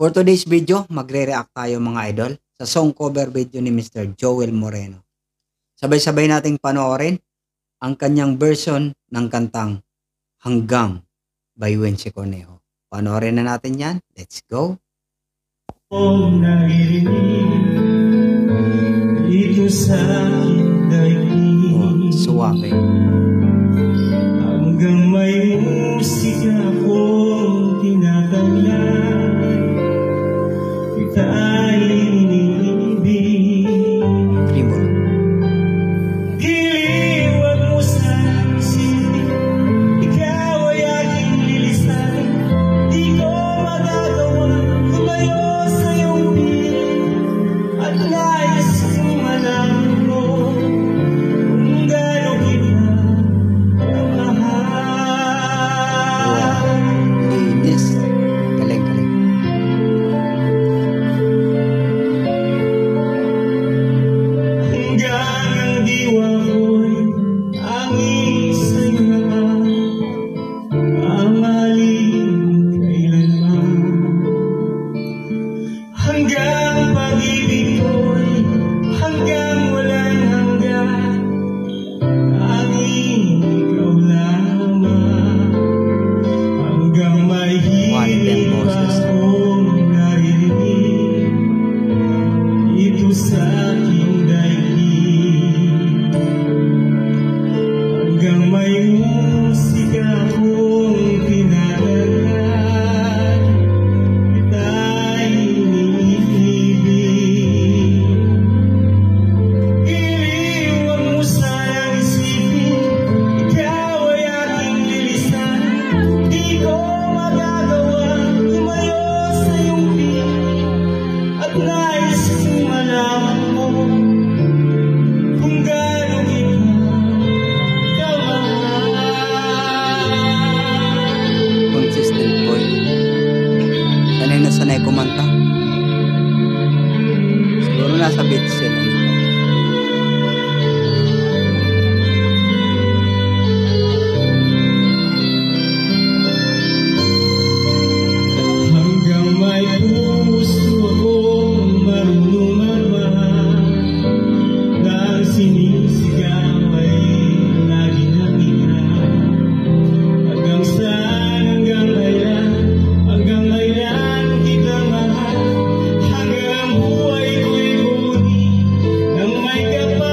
For today's video, magre-react tayo mga idol sa song cover video ni Mr. Joel Moreno. Sabay-sabay nating panoorin ang kanyang version ng kantang Hanggang by Wency Cornejo. Panoorin na natin yan. Let's go! Dito sa aking daigdig, suwabe. Hanggang may musika akong tinatanglan, kita ay inibig. Tremolo. Iliwag mo sa isipin, ikaw ay aking lilisan. Di ko magagawa lumayo sa iyong piling, at nais kong malaman mo kung gaano kita kamahal. Linis. Galing. Hanggang ang diwa ko'y angin sa'yo naman, mamahalin kailanman. Hanggang pag-ibig ko'y hanggang walang hanggan, tanging ikaw lamang. Hanggang may hiling akong narinig dito sa aking daigdig, hanggang may musika akong tinatanglan, kita'y iniibig. Iliwag mo sanang isipin, ikaw ay aking lilisan. Di ko magagawa lumayo sa iyong piling, at nais kong malaman mo kung gaano kita kamahal. Consistent boy. Sanay na sanay kumanta. Siguro nasa beats sila. Hanggang may puso akong marunong magmahal, na ang sinisigaw ay lagi nakikinig. Hanggang saan, hanggang kailan kita mahal, hanggang ang buhay ko'y kunin ng may kapal.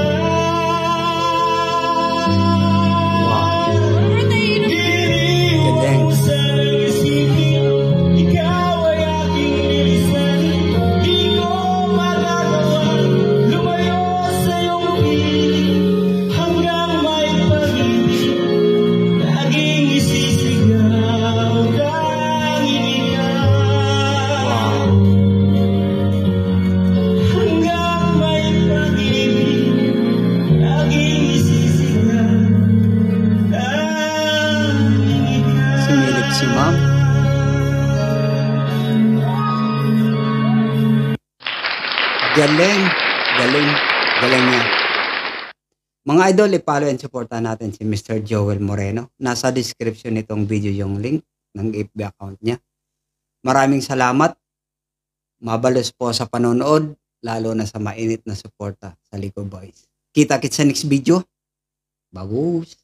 Galing. Sanang isipin, ikaw ay aking lilisan. Di ko magagawa lumayo sa iyong piling, hanggang may pag-ibig laging isisigaw, tanging ikaw. Hanggang may pag-ibig laging isisigaw, tanging ikaw. Sumilit si ma'am. Galing niya. Mga idol, i-follow and supportan natin si Mr. Joel Moreno. Nasa description nitong video yung link ng FB account niya. Maraming salamat. Mabalos po sa panonood, lalo na sa mainit na suporta sa Liko Boys. Kita-kits sa next video. Bagus!